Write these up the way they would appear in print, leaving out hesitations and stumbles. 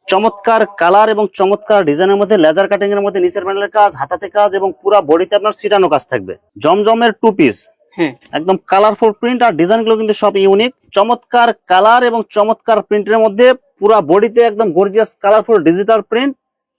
চমৎকার কালার এবং চমৎকার ডিজাইনের মধ্যে লেজার কাটিং এর মধ্যে নিচের প্যানেলের কাজ, হাতাতে কাজ এবং পুরো বডিতে আপনার সিটানো কাজ থাকবে। জমজমের 2 পিস, একদম কালারফুল প্রিন্ট আর ডিজাইন গুলো কিন্তু সব ইউনিক। চমৎকার কালার এবং চমৎকার প্রিন্টের মধ্যে পুরো বডিতে একদম গর্জিয়াস কালারফুল ডিজিটাল প্রিন্ট,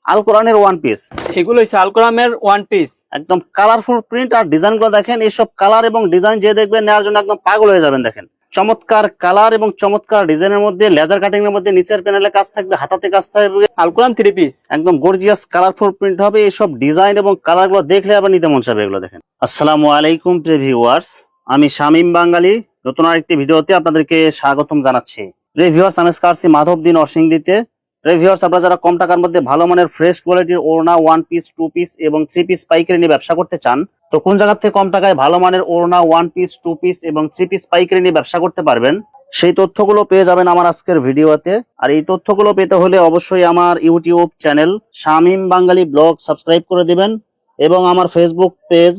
আল কোরআনের 1 পিস। এগুলো হচ্ছে আল কোরআনের 1 পিস, একদম কালারফুল প্রিন্ট আর ডিজাইন গুলো দেখেন। এইসব কালার এবং ডিজাইন যে দেখবেন নেওয়ার জন্য একদম পাগল হয়ে যাবেন। দেখেন চমৎকার কালার এবং চমৎকার ডিজাইনের মধ্যে লেজার কাটিং এর মধ্যে নিচের প্যানেলে কাজ থাকবে, হাতাতে কাজ থাকবে। আল কোরআন 3 পিস, একদম গর্জিয়াস কালারফুল প্রিন্ট হবে। এইসব ডিজাইন এবং কালার গুলো দেখলে আবার নিতে মন চাইবে এগুলো। দেখেন আসসালামু আলাইকুম প্রিয় ভিউয়ার্স, আমি শামীম বাঙালি নতুন আরেকটি ভিডিওতে আপনাদেরকে স্বাগতম জানাচ্ছি। প্রিয় ভিউয়ার্স, আমি আসছি মাধবদী নরসিংদীতে। প্রিয় ভিউয়ার্স, আপনারা যারা কম টাকার মধ্যে ভালো মানের ফ্রেশ কোয়ালিটির ওড়না 1 পিস 2 পিস এবং 3 পিস পাইকারি নিয়ে ব্যবসা করতে চান, তো কোন জায়গা থেকে কম টাকায় ভালো মানের ওড়না 1 পিস 2 পিস এবং 3 পিস পাইকারি নিয়ে ব্যবসা করতে পারবেন, সেই তথ্যগুলো পেয়ে যাবেন আমার আজকের ভিডিওতে। আর এই তথ্যগুলো পেতে হলে অবশ্যই আমার ইউটিউব চ্যানেল শামীম বাঙালি ব্লগ সাবস্ক্রাইব করে দিবেন এবং আমার ফেসবুক পেজ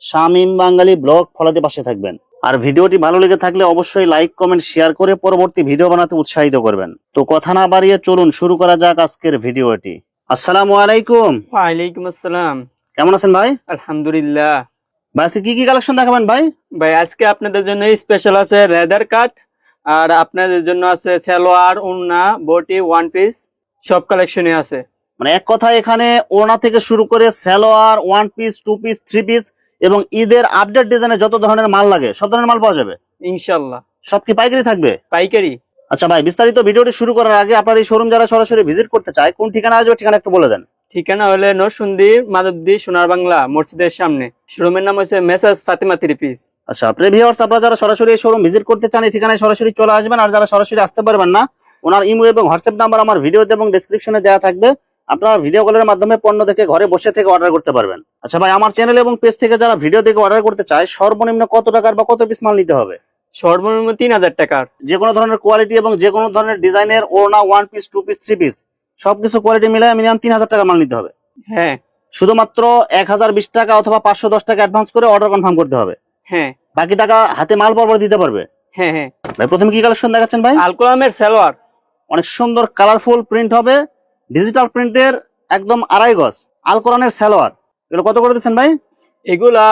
শামীম বাঙালি ব্লগ ফলোতে পাশে থাকবেন। আর ভিডিওটি ভালো লেগে থাকলে অবশ্যই লাইক কমেন্ট শেয়ার করে পরবর্তী ভিডিও বানাতে উৎসাহিত করবেন। তো কথা না বাড়িয়ে চলুন শুরু করা যাক আজকের ভিডিওটি। আসসালামু আলাইকুম। ওয়ালাইকুম আসসালাম। কেমন আছেন ভাই? আলহামদুলিল্লাহ। ভাই আজকে কি কি কালেকশন দেখাবেন ভাই? ভাই আজকে আপনাদের জন্য স্পেশাল আছে লেদার কাট, আর আপনাদের জন্য আছে সালোয়ার, ওড়না, বডি 1 পিস, সব কালেকশনে আছে। মানে এক কথায় এখানে ওড়না থেকে শুরু করে সালোয়ার 1 পিস 2 পিস 3 পিস এবং ঈদের আপডেট ডিজাইনে যত ধরনের মাল লাগে সব ধরনের মাল পাওয়া যাবে ইনশাআল্লাহ। সব কি পাইকারি থাকবে? পাইকারি। আচ্ছা ভাই, বিস্তারিত ভিডিওটি শুরু করার আগে আপনার এই শোরুম যারা সরাসরি ভিজিট করতে চায় কোন ঠিকানা আসবে ঠিকানা একটু বলে দেন। ঠিকানা হলে নরসিংদী মাধবদী সোনার বাংলা মসজিদের সামনে। শোরুমের নাম হচ্ছে মেসাজ ফাতেমা 3 পিস। আচ্ছা প্রিয় ভিউয়ার্স, আপনারা যারা সরাসরি এই শোরুম ভিজিট করতে চান এই ঠিকানায় সরাসরি চলে আসবেন। আর যারা সরাসরি আসতে পারবেন না, ওনার ইমো এবং হোয়াটসঅ্যাপ নাম্বার আমার ভিডিওতে এবং ডেসক্রিপশনে দেওয়া থাকবে। আপনারা ভিডিও কলের মাধ্যমে পণ্য দেখে ঘরে বসে থেকে অর্ডার করতে পারবেন। আচ্ছা ভাই, আমার চ্যানেল এবং পেজ থেকে যারা ভিডিও দেখে অর্ডার করতে চায় সর্বনিম্ন কত টাকার বা কত পিস মাল নিতে হবে? সর্বনিম্ন 3000 টাকার যে কোনো ধরনের কোয়ালিটি এবং যে কোনো ধরনের ডিজাইনের ওড়না 1 পিস 2 পিস 3 পিস সবকিছু কোয়ালিটি মিলায় মিনিমাম 3000 টাকা মাল নিতে হবে। হ্যাঁ, শুধুমাত্র 1020 টাকা অথবা 510 টাকা অ্যাডভান্স করে অর্ডার কনফার্ম করতে হবে। হ্যাঁ, বাকি টাকা হাতে মাল পরপর দিতে পারবে। হ্যাঁ, হ্যাঁ। ভাই প্রথমে কি কালেকশন দেখাচ্ছেন ভাই? আল কোরআনের সালোয়ার, অনেক সুন্দর কালারফুল প্রিন্ট হবে, ডিজিটাল প্রিন্টের, একদম 2.5 গজ আল কোরআনের সালোয়ার। এগুলো কত করে দিচ্ছেন ভাই? এগুলা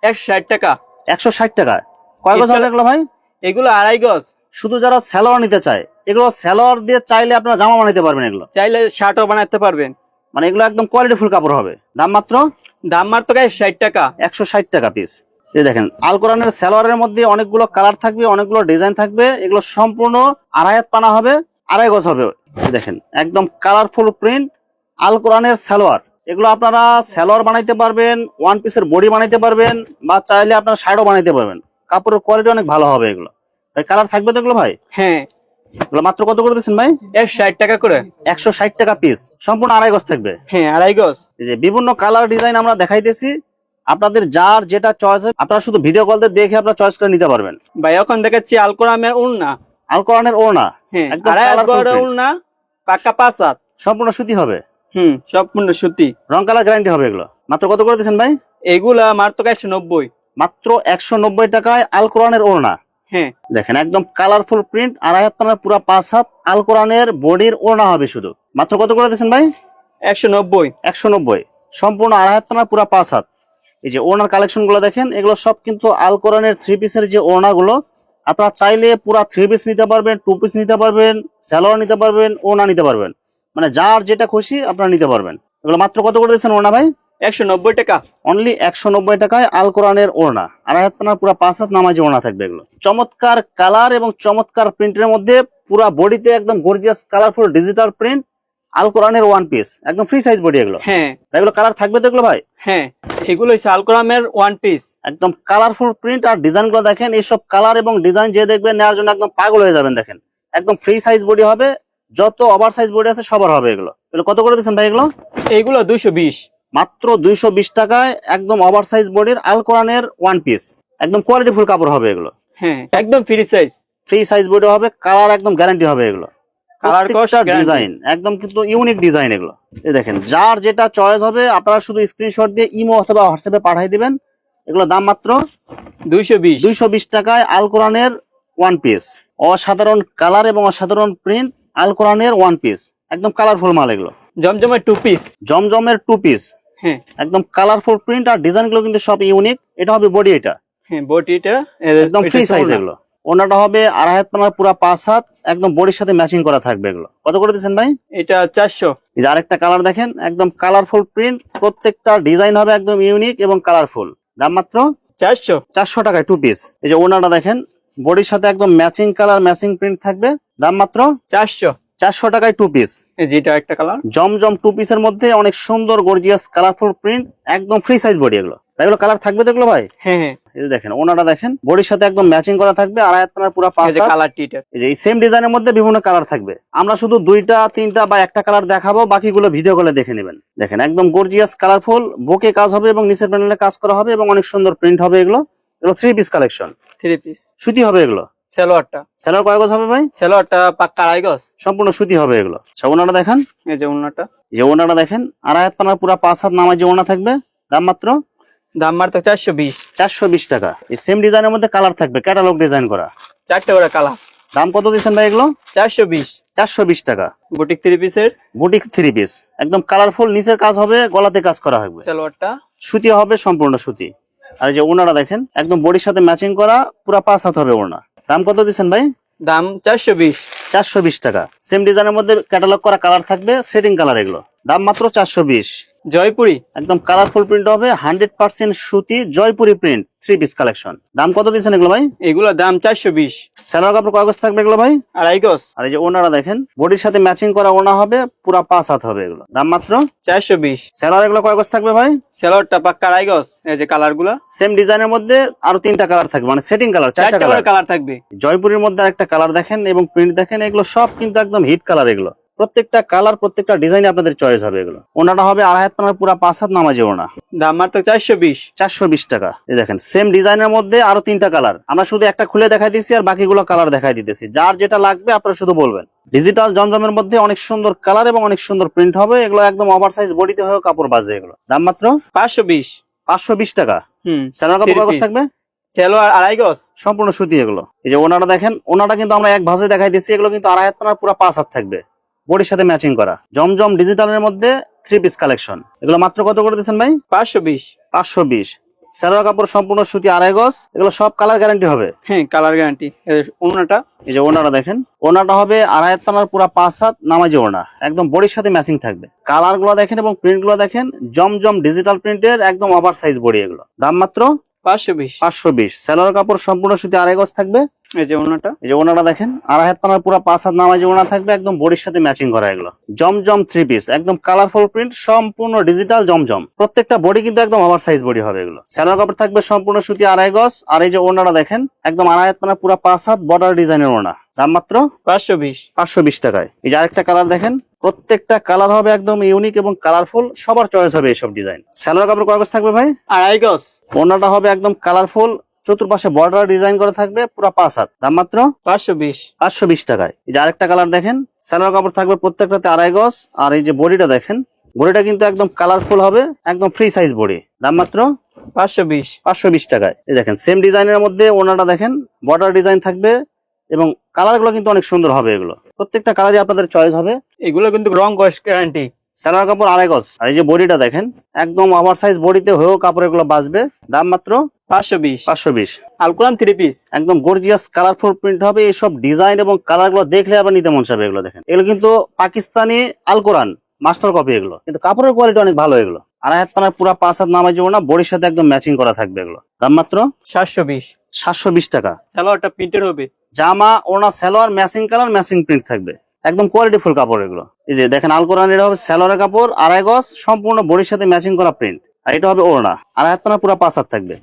160 টাকা। 160 টাকা। কয় গজ হবে এগুলো ভাই? এগুলো 2.5 গজ। শুধু যারা সালোয়ার নিতে চায় এগুলো সালোয়ার দিয়ে চাইলে আপনারা জামা বানাইতে পারবেন। এগুলো চাইলে শার্টও বানাতে পারবেন। মানে এগুলো একদম কোয়ালিটি ফুল কাপড় হবে। দাম মাত্র 60 টাকা। 160 টাকা পিস। এই দেখেন আল কোরআনের সালোয়ারের মধ্যে অনেকগুলো কালার থাকবে, অনেকগুলো ডিজাইন থাকবে। এগুলো সম্পূর্ণ আড়াইয়াত পানা হবে, 2.5 গজ হবে। দেখেন একদম কালারফুল প্রিন্ট আল কোরআনের সালোয়ার। এগুলো আপনারা সালোয়ার বানাইতে পারবেন, 1 পিসের বডি বানাইতে পারবেন, বা চাইলে আপনারা শার্টও বানাইতে পারবেন। কাপড়ের কোয়ালিটি অনেক ভালো হবে এগুলো। ভাই কালার থাকবে তো এগুলো ভাই? হ্যাঁ। এগুলো মাত্র কত করে দিচ্ছেন ভাই? 160 টাকা করে। 160 টাকা পিস, সম্পূর্ণ 2.5 গজ থাকবে। হ্যাঁ, 2.5 গজ। এই যে বিভিন্ন কালার ডিজাইন আমরা দেখাইতেছি, আপনাদের যার যেটা চয়েস হয় আপনারা শুধু ভিডিও কল দিয়ে দেখে আপনারা চয়েস করে নিতে পারবেন। ভাই এখন দেখাচ্ছি আল কোরআনের ওড়না। আল কোরআনের ওড়না, হ্যাঁ, একদম 2.5 কালারফুল গজ ওড়না, পাকা 5 হাত, সম্পূর্ণ সুতি হবে। সম্পূর্ণ সুতি, রং কালার গ্যারান্টি হবে। এগুলো মাত্র কত করে দিচ্ছেন ভাই? এগুলা মাত্র 190। মাত্র 190 টাকায় আল কোরআনের ওড়না। হ্যাঁ, দেখেন একদম কালারফুল প্রিন্ট, 2.5 হাত পানার পুরো 5 হাত আল কোরআনের বডির ওড়না হবে শুধু। মাত্র কত করে দিচ্ছেন ভাই? 190। 190, সম্পূর্ণ 2.5 হাত পানার পুরো 5 হাত। এই যে ওড়নার কালেকশন গুলো দেখেন, এগুলো সব কিন্তু আল কোরআনের 3 পিসের যে ওড়না গুলো, আপনারা চাইলে পুরো 3 পিস নিতে পারবেন, 2 পিস নিতে পারবেন, সালোয়ার নিতে পারবেন, ওড়না নিতে পারবেন। মানে যার যেটা খুশি আপনারা নিতে পারবেন। এগুলো মাত্র কত করে দিচ্ছেন ওড়না ভাই? 190 টাকা। অনলি 190 টাকায় আল কোরআনের ওড়না, 2.5 হাত পানার পুরো 5 হাত নামাজি ওড়না থাকবে। এগুলো চমৎকার কালার এবং চমৎকার প্রিন্টের মধ্যে পুরো বডিতে একদম গর্জিয়াস কালারফুল ডিজিটাল প্রিন্ট, আল কোরআনের 1 পিস, একদম ফ্রি সাইজ বডি। এগুলো হ্যাঁ, এগুলো কালার থাকবে তো এগুলো ভাই? হ্যাঁ, এগুলো হচ্ছে আল কোরআনের 1 পিস, একদম কালারফুল প্রিন্ট আর ডিজাইন গুলো দেখেন। এইসব কালার এবং ডিজাইন যে দেখবেন নেওয়ার জন্য একদম পাগল হয়ে যাবেন। দেখেন একদম ফ্রি সাইজ বডি হবে, যত ওভার সাইজ বডি আছে সবার হবে। এগুলো কত করে দিচ্ছেন ভাই? এগুলো 220। মাত্র 220 টাকায় একদম ওভার সাইজ বডির আল কোরআনের 1 পিস, একদম কোয়ালিটি ফুল কাপড় হবে। এগুলো হ্যাঁ, একদম ফ্রি সাইজ বডি হবে, কালার একদম গ্যারান্টি হবে। এগুলো কালার কস্ট ডিজাইন একদম কিন্তু ইউনিক ডিজাইন। এগুলো এই দেখেন যার যেটা চয়েস হবে আপনারা শুধু স্ক্রিনশট দিয়ে ইমো অথবা হোয়াটসঅ্যাপে পাঠিয়ে দিবেন। এগুলো দাম মাত্র 220 টাকায় আল কোরআনের 1 পিস। অসাধারণ কালার এবং অসাধারণ প্রিন্ট আল কোরআনের 1 পিস। একদম কালারফুল মাল এগুলো। জমজমের 2 পিস। জমজমের 2 পিস, হ্যাঁ একদম কালারফুল প্রিন্ট আর ডিজাইন গুলো কিন্তু সব ইউনিক। এটা হবে বডি, এটা হ্যাঁ বডিটা একদম ফ্রি সাইজ এগুলো। ওনাটা হবে 2.5 হাত পানার পুরো 5 হাত, একদম বডির সাথে ম্যাচিং করা থাকবে এগুলো। কত করে দিচ্ছেন ভাই? এটা 400। এই যে আরেকটা কালার দেখেন, একদম কালারফুল প্রিন্ট, প্রত্যেকটা ডিজাইন হবে একদম ইউনিক এবং কালারফুল। দাম মাত্র 400। 400 টাকায় 2 পিস। এই যে ওনাটা দেখেন, বডির সাথে একদম ম্যাচিং কালার ম্যাচিং প্রিন্ট থাকবে। দাম মাত্র 400। 400 টাকায় 2 পিস। এই যেটা একটা কালার জমজম 2 পিসের মধ্যে অনেক সুন্দর গর্জিয়াস কালারফুল প্রিন্ট, একদম ফ্রি সাইজ বডি এগুলো। এগুলো কালার থাকবে তো এগুলো ভাই? হ্যাঁ হ্যাঁ এই যে দেখেন ওনাটা দেখেন, বডির সাথে একদম ম্যাচিং করা থাকবে, 2.5 হাত পানার পুরো 5 এই যে হাত। কালার টিটার এই যে এই সেম ডিজাইনের মধ্যে বিভিন্ন কালার থাকবে। আমরা শুধু 2টা 3টা বা একটা কালার দেখাবো, বাকিগুলো ভিডিও কলে দেখে নেবেন। দেখেন একদম গর্জিয়াস কালারফুল বুকে কাজ হবে এবং নিচের প্যানেলে কাজ করা হবে এবং অনেক সুন্দর প্রিন্ট হবে এগুলো। এগুলো 3 পিস কালেকশন, 3 পিস। সুতি হবে এগুলো। সালোয়ারটা সেলার কয় গজ হবে ভাই? সালোয়ারটা পাক্কা 2.5 গজ। সম্পূর্ণ সুতি হবে এগুলো। ওনাটা দেখেন, এই যে ওন্নাটা, এই যে ওনাটা দেখেন 2.5 হাত পানার পুরো 5 হাত নামাজ যে ওনা থাকবে। দাম মাত্র দাম মাত্র 420। 420 টাকা। এই সেম ডিজাইনের মধ্যে কালার থাকবে, ক্যাটালগ ডিজাইন করা, 4টা করে কালার। দাম কত দিচ্ছেন ভাই এগুলো? 420। 420 টাকা। বুটিক 3 পিসের, বুটিক 3 পিস, একদম কালারফুল, নিচের কাজ হবে, গলাতে কাজ করা হবে, সালোয়ারটা সুতি হবে, সম্পূর্ণ সুতি। আর এই যে ওনাটা দেখেন, একদম বডির সাথে ম্যাচিং করা, পুরো 5 হাত হবে ওনা। দাম কত দিচ্ছেন ভাই? দাম 420। 420 টাকা। সেম ডিজাইনের মধ্যে ক্যাটালগ করা কালার থাকবে, সেটিং কালার এগুলো। দাম মাত্র 420। জয়পুরি একদম কালারফুল প্রিন্ট হবে, 100% সুতি জয়পুরি প্রিন্ট, 3 পিস কালেকশন। দাম কত দিচ্ছেন এগুলো ভাই? এগুলো দাম 420। সেলার কাপড় কয় গজ থাকবে এগুলো ভাই? 2.5 গজ। আর এই যে ওনারা দেখেন, বডির সাথে ম্যাচিং করা ওনা হবে, পুরো 5 হাত হবে এগুলো। দাম মাত্র 420। সেলার এগুলো কয় গজ থাকবে ভাই? সালোয়ারটা পাক্কা 2.5 গজ। এই যে কালার গুলা সেম ডিজাইনের মধ্যে আরো 3টা কালার থাকবে, মানে সেটিং কালার 4টা 4টা কালার। করে কালার থাকবে। জয়পুরের মধ্যে আরেকটা কালার দেখেন এবং প্রিন্ট দেখেন, এগুলো সব কিন্তু একদম হিট কালার এগুলো। প্রত্যেকটা কালার প্রত্যেকটা ডিজাইন আপনাদের চয়েস হবে এগুলো। ওনাটা হবে 2.5 হাত পানার পুরো 5 হাত নামাজে ওনা। দাম মাত্র 420। 420 টাকা। এই দেখেন সেম ডিজাইনের মধ্যে আরো 3টা কালার, আমরা শুধু একটা খুলে দেখাই দিচ্ছি আর বাকিগুলো কালার দেখাই দিতেছি। যার যেটা লাগবে আপনারা শুধু বলবেন। ডিজিটাল জমজমের মধ্যে অনেক সুন্দর কালার এবং অনেক সুন্দর প্রিন্ট হবে এগুলো, একদম ওভারসাইজ বডিতে হয়ে কাপড় বাজে এগুলো। দাম মাত্র 520। 520 টাকা। সেলার কাপড় 3 কয় গজ piece। থাকবে? সালোয়ার 2.5 গজ। সম্পূর্ণ সুতি এগুলো। এই যে ওনাটা দেখেন, ওনাটা কিন্তু আমরা এক ভাঁজে দেখাই দিচ্ছি, এগুলো কিন্তু 2.5 হাত পানার পুরো 5 হাত থাকবে, বডির সাথে ম্যাচিং করা। জমজম ডিজিটালের মধ্যে 3 পিস কালেকশন। এগুলো মাত্র কত করে দিচ্ছেন ভাই? 520। 520। সেলার কাপড় সম্পূর্ণ সুতি 2.5 গজ। এগুলো সব কালার গ্যারান্টি হবে। হ্যাঁ কালার গ্যারান্টি। ওন্নাটা, এই যে ওনাটা দেখেন, ওনাটা হবে 2.5 হাত পানার পুরো 5 হাত নামাজি ওনা, একদম বডির সাথে ম্যাচিং থাকবে। কালার গুলো দেখেন এবং প্রিন্ট গুলো দেখেন, জমজম ডিজিটাল প্রিন্টের একদম ওভার সাইজ বডি এগুলো। দাম মাত্র 520। 520। সেলার কাপড় সম্পূর্ণ সুতি 2.5 গজ থাকবে। এই যে ওন্নাটা, এই যে ওনাটা দেখেন, 2.5 হাত পানার পুরো 5 হাত নামাজি ওনা থাকবে, একদম বডির সাথে ম্যাচিং করা এগুলো। জমজম 3 পিস, একদম কালারফুল প্রিন্ট, সম্পূর্ণ ডিজিটাল জমজম। প্রত্যেকটা বডি কিন্তু একদম ওভার সাইজ বডি হবে এগুলো। সেলার কাপড় থাকবে সম্পূর্ণ সুতি 2.5 গজ। আর এই যে ওনাটা দেখেন, একদম 2.5 হাত পানার পুরো 5 হাত বর্ডার ডিজাইনের ওনা। দাম মাত্র 520। 520 টাকায়। এই যে আরেকটা কালার দেখেন, প্রত্যেকটা কালার হবে একদম ইউনিক এবং কালারফুল, সবার চয়েস হবে এইসব ডিজাইন। সেলার কাপড় কয় গজ থাকবে ভাই? 2.5 গজ। ওনাটা হবে একদম কালারফুল, চতুর্পাশে বর্ডার ডিজাইন করা থাকবে, পুরো 5 হাত। দাম মাত্র 520। 520 টাকায়। এই যে আরেকটা কালার দেখেন, সেলার কাপড় থাকবে প্রত্যেকটাতে 2.5 গজ। আর এই যে বডিটা দেখেন, বডিটা কিন্তু একদম কালারফুল হবে, একদম ফ্রি সাইজ বডি। দাম মাত্র 520। 520 টাকায়। এই দেখেন সেম ডিজাইনের মধ্যে ওনাটা দেখেন, বর্ডার ডিজাইন থাকবে এবং কালার গুলো কিন্তু অনেক সুন্দর হবে এগুলো। প্রত্যেকটা কালারই আপনাদের চয়েস হবে। এগুলো কিন্তু রং কস গ্যারান্টি। সেলার কাপড় 2.5 গজ। আর এই যে বডিটা দেখেন, একদম ওভার সাইজ বডিতে হয়েও কাপড় এগুলো বাঁচবে। দাম মাত্র 520। 520। আলকুরান 3 পিস, একদম গর্জিয়াস কালারফুল প্রিন্ট হবে, এইসব ডিজাইন এবং কালার গুলো দেখলে আবার নিতে মন চাবে এগুলো। দেখেন এগুলো কিন্তু পাকিস্তানি আল কোরআন মাস্টার কপি এগুলো, কিন্তু কাপড়ের কোয়ালিটি অনেক ভালো এগুলো। 2.5 হাত পানার পুরো 5 হাত নামাই যাবো না, বডির সাথে একদম ম্যাচিং করা থাকবে এগুলো। দাম মাত্র 720। 720 টাকা। সালোয়ারটা প্রিন্টের হবে, জামা ওনা salwar matching colour matching print থাকবে, একদম কোয়ালিটি ফুল কাপড় এগুলো। এই যে দেখেন আল কোরআন, এটা হবে সালোয়ারের কাপড় 2.5 গজ, সম্পূর্ণ বডির সাথে ম্যাচিং করা প্রিন্ট। আর এটা হবে ওড়না, 2.5 হাত পানার পুরো 5 হাত থাকবে।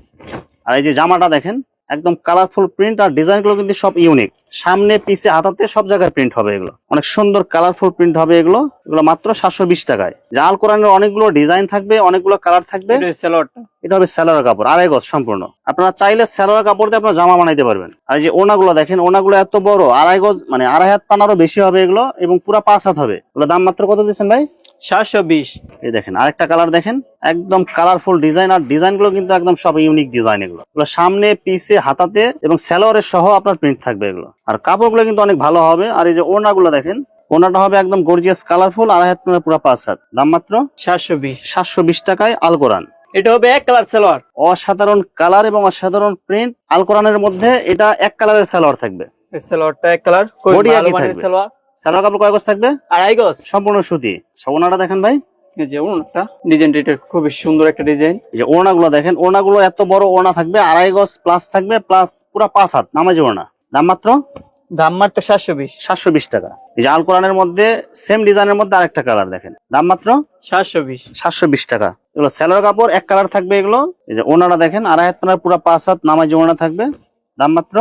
আর এই যে জামাটা দেখেন, একদম কালারফুল প্রিন্ট আর ডিজাইন গুলো কিন্তু সব ইউনিক, সামনে পিছে হাতাতে সব জায়গায় প্রিন্ট হবে এগুলো, অনেক সুন্দর কালারফুল প্রিন্ট হবে এগুলো। এগুলো মাত্র 720 টাকায়। আল কোরআনের অনেকগুলো ডিজাইন থাকবে, অনেকগুলো কালার থাকবে। সালোয়ারটা, এটা হবে সালোয়ার কাপড় 2.5 গজ সম্পূর্ণ। আপনারা চাইলে সালোয়ার কাপড় দিয়ে আপনারা জামা বানাইতে পারবেন। আর এই যে ওনাগুলো দেখেন, ওনাগুলো এত বড়, 2.5 গজ মানে 2.5 হাত পানারও বেশি হবে এগুলো, এবং পুরো 5 হাত হবে এগুলো। দাম মাত্র কত দিচ্ছেন ভাই? 720। এই দেখেন আরেকটা কালার দেখেন, একদম কালারফুল ডিজাইন, আর ডিজাইন গুলো কিন্তু একদম সব ইউনিক ডিজাইন এগুলো। সামনে পিছে হাতাতে এবং সালোয়ারের সহ আপনার প্রিন্ট থাকবে এগুলো, আর কাপড়গুলো কিন্তু অনেক ভালো হবে। আর এই যে ওড়নাগুলো দেখেন, ওনাটা হবে একদম গর্জিয়াস কালারফুল, 2.5 হাত মানে পুরো 5 হাত। দাম মাত্র 720। 720 টাকায় আল কোরআন। এটা হবে এক কালার সালোয়ার। অসাধারণ কালার এবং অসাধারণ প্রিন্ট। আল কোরআনের মধ্যে এটা এক কালারের সালোয়ার থাকবে। এই সালোয়ারটা এক কালার, বডি ভালো একই মানের থাকবে। সালোয়ার। সালোয়ার কাপড় কয় গজ থাকবে? 2.5 গজ। সম্পূর্ণ সুতি। ওনাটা দেখেন ভাই, এই যে ওড়নাটা, ডিজাইনটা এটা খুব সুন্দর একটা ডিজাইন। এই যে ওড়নাগুলো দেখেন, ওড়নাগুলো এত বড় ওড়না থাকবে, 2.5 গজ প্লাস থাকবে, প্লাস পুরো 5 হাত নামাজি ওড়না। দাম মাত্র দাম মাত্র 720। 720 টাকা। এই যে আল কোরআনের মধ্যে সেম ডিজাইনের মধ্যে আরেকটা কালার দেখেন, দাম মাত্র 720। 720 টাকা। এগুলো সালোয়ার কাপড় এক কালার থাকবে এগুলো। এই যে ওড়নাটা দেখেন, 2.5 হাত মানে পুরো 5 হাত নামাজি ওড়না থাকবে। দাম মাত্র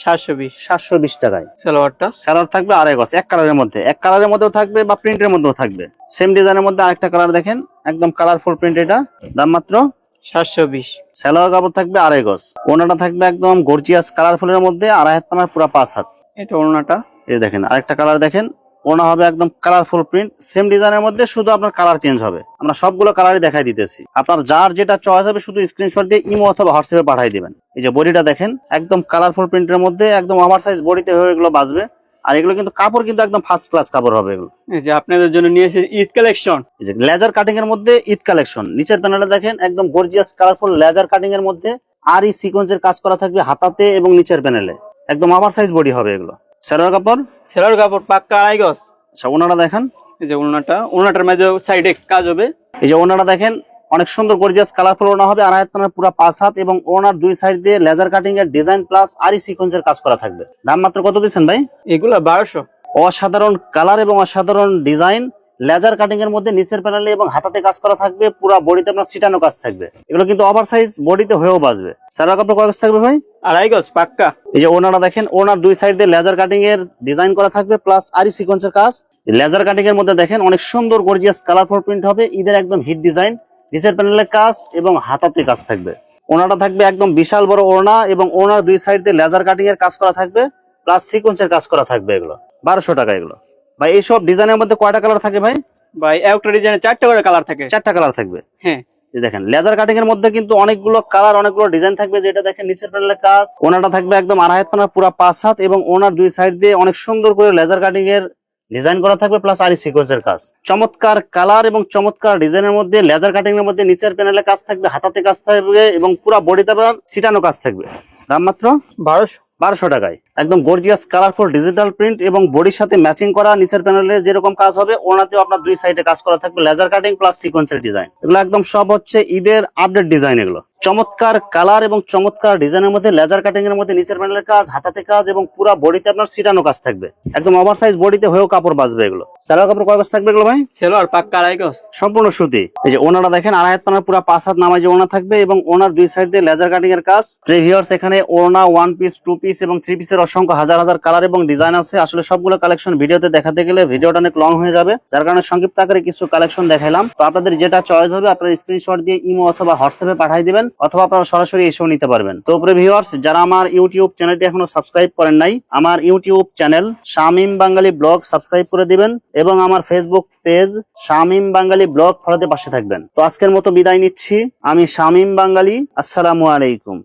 720। 720 টাকায়। সালোয়ারটা সালোয়ার থাকবে 2.5 গজ এক কালারের মধ্যে, এক কালারের মধ্যেও থাকবে বা প্রিন্টের মধ্যেও থাকবে। সেম ডিজাইনের মধ্যে আরেকটা কালার দেখেন, একদম কালারফুল প্রিন্ট এটা। দাম মাত্র 720। সালোয়ার কাপড় থাকবে 2.5 গজ। ওড়নাটা থাকবে একদম গর্জিয়াস কালারফুলের মধ্যে, 2.5 হাত মানে পুরো 5 হাত। এটা ওড়নাটা। এই দেখেন আরেকটা কালার দেখেন, ওড়না হবে একদম কালারফুল প্রিন্ট, সেম ডিজাইনের মধ্যে, শুধু আপনার কালার চেঞ্জ হবে। আমরা সবগুলো কালারই দেখাই দিতেছি, আপনার যার যেটা চয়েস হবে শুধু স্ক্রিনশট দিয়ে ইমো অথবা হোয়াটসঅ্যাপে পাঠিয়ে দিবেন। এই যে বডিটা দেখেন, একদম কালারফুল প্রিন্টের মধ্যে, একদম ওভার সাইজ বডিতে হয়ে এগুলো বাজবে। আর এগুলো কিন্তু কাপড় কিন্তু একদম ফার্স্ট ক্লাস কাপড় হবে এগুলো। এই যে আপনাদের জন্য নিয়ে এসেছি ঈদ কালেকশন। এই যে লেজার কাটিং এর মধ্যে ঈদ কালেকশন। নিচের প্যানেলে দেখেন একদম গর্জিয়াস কালারফুল লেজার কাটিং এর মধ্যে আর এই সিকোয়েন্সের কাজ করা থাকবে হাতাতে এবং নিচের প্যানেলে, একদম ওভার সাইজ বডি হবে এগুলো। সালোয়ার কাপড়, সালোয়ার কাপড় পাক্কা 2.5 গজ। আচ্ছা ওনাটা দেখেন, এই যে ওড়নাটা, ওড়নাটার মধ্যে সাইডে কাজ হবে। এই যে ওনাটা দেখেন, অনেক সুন্দর গর্জিয়াস কালারফুল ওনা হবে, 2.5 হাত মানে পুরো 5 হাত, এবং ওনার দুই সাইড দিয়ে লেজার কাটিং এর ডিজাইন প্লাস আরি সিকোয়েন্সের কাজ করা থাকবে। দাম মাত্র কত দিচ্ছেন ভাই? এগুলা 1200। অসাধারণ কালার এবং অসাধারণ ডিজাইন, লেজার কাটিং এর মধ্যে নিচের প্যানেলে এবং হাতাতে কাজ করা থাকবে, পুরো বডিতে আপনার ছিটানো কাজ থাকবে। এগুলো কিন্তু ওভার সাইজ বডিতে হয়েও বাজবে। সালোয়ার কাপড় কয় গজ থাকবে ভাই? 2.5 গজ পাক্কা। এই যে ওনাটা দেখেন, ওনার দুই সাইড দিয়ে লেজার কাটিং এর ডিজাইন করা থাকবে প্লাস আরি সিকোয়েন্সের কাজ। লেজার কাটিং এর মধ্যে দেখেন অনেক সুন্দর গর্জিয়াস কালারফুল প্রিন্ট হবে, ঈদের একদম হিট ডিজাইন, নিচের প্যানেলে কাজ এবং হাতাতে কাজ থাকবে। ওনাটা থাকবে একদম বিশাল বড় ওড়না, এবং ওনার দুই সাইড দিয়ে লেজার কাটিং এর কাজ করা থাকবে প্লাস সিকোয়েন্সের কাজ করা থাকবে। এগুলো 1200 টাকা এগুলো। ভাই এইসব ডিজাইনের মধ্যে কয়টা কালার থাকে ভাই? ভাই একটা ডিজাইনে 4টা করে কালার থাকে। 4টা কালার থাকবে। হ্যাঁ, এই দেখেন লেজার কাটিং এর মধ্যে কিন্তু অনেকগুলো কালার, অনেকগুলো ডিজাইন থাকবে। যেটা দেখেন নিচের প্যানেলে কাজ, ওনাটা থাকবে একদম 2.5 হাত মানে পুরো 5 হাত, এবং ওনার দুই সাইড দিয়ে অনেক সুন্দর করে লেজার কাটিং এর ডিজাইন করা থাকবে প্লাস আরি সিকোয়েন্সের কাজ। চমৎকার কালার এবং চমৎকার ডিজাইনের মধ্যে লেজার কাটিং এর মধ্যে নিচের প্যানেলে কাজ থাকবে, হাতাতে কাজ থাকবে, এবং পুরো বডিতে আপনার ছিটানো কাজ থাকবে। দাম মাত্র 1200 টাকায়। একদম গর্জিয়াস কালারফুল ডিজিটাল প্রিন্ট এবং বডির সাথে ম্যাচিং করা, নিচের প্যানেলে যেরকম কাজ হবে ওনাতেও আপনার দুই সাইডে কাজ করা থাকবে, লেজার কাটিং প্লাস সিকোয়েন্সের ডিজাইন। এগুলো একদম সব হচ্ছে ঈদের আপডেট ডিজাইন। এগুলো চমৎকার কালার এবং চমৎকার ডিজাইনের মধ্যে, লেজার কাটিং এর মধ্যে নিচের প্যানেলের কাজ, হাতাতে কাজ, এবং পুরো বডিতে আপনার ছিটানো কাজ থাকবে, একদম ওভার সাইজ বডিতে হয়েও কাপড় বাজবে। এগুলো সালোয়ার কাপড় কয় গজ থাকবে এগুলো ভাই? সালোয়ার পাক্কা 2.5 গজ সম্পূর্ণ সুতি। এই যে ওনাটা দেখেন, 2.5 হাত মানে পুরো 5 হাত নামাজি ওনা থাকবে, এবং ওনার দুই সাইড দিয়ে লেজার কাটিং এর কাজ। ভিউয়ার্স এখানে ওনা 1 পিস 2 পিস এবং 3 পিসের অসংখ্য হাজার হাজার কালার এবং ডিজাইন আছে। আসলে সবগুলো কালেকশন ভিডিওতে দেখাতে গেলে ভিডিওটা অনেক লং হয়ে যাবে, যার কারণে সংক্ষিপ্ত আকারে কিছু কালেকশন দেখাইলাম। তো আপনাদের যেটা চয়েস হবে আপনারা স্ক্রিনশট দিয়ে ইমো অথবা হোয়াটসঅ্যাপে পাঠিয়ে দিবেন, অথবা আপনারা সরাসরি এসেও নিতে পারবেন। তো ভিউয়ার্স, যারা আমার ইউটিউব চ্যানেলটি এখনো সাবস্ক্রাইব করেন নাই, আমার ইউটিউব চ্যানেল শামীম বাঙালি ব্লগ সাবস্ক্রাইব করে দিবেন, এবং আমার ফেসবুক পেজ শামীম বাঙালি ব্লগ ফলোতে পাশে থাকবেন। তো আজকের মতো বিদায় নিচ্ছি, আমি শামীম বাঙালি। আসসালামু আলাইকুম।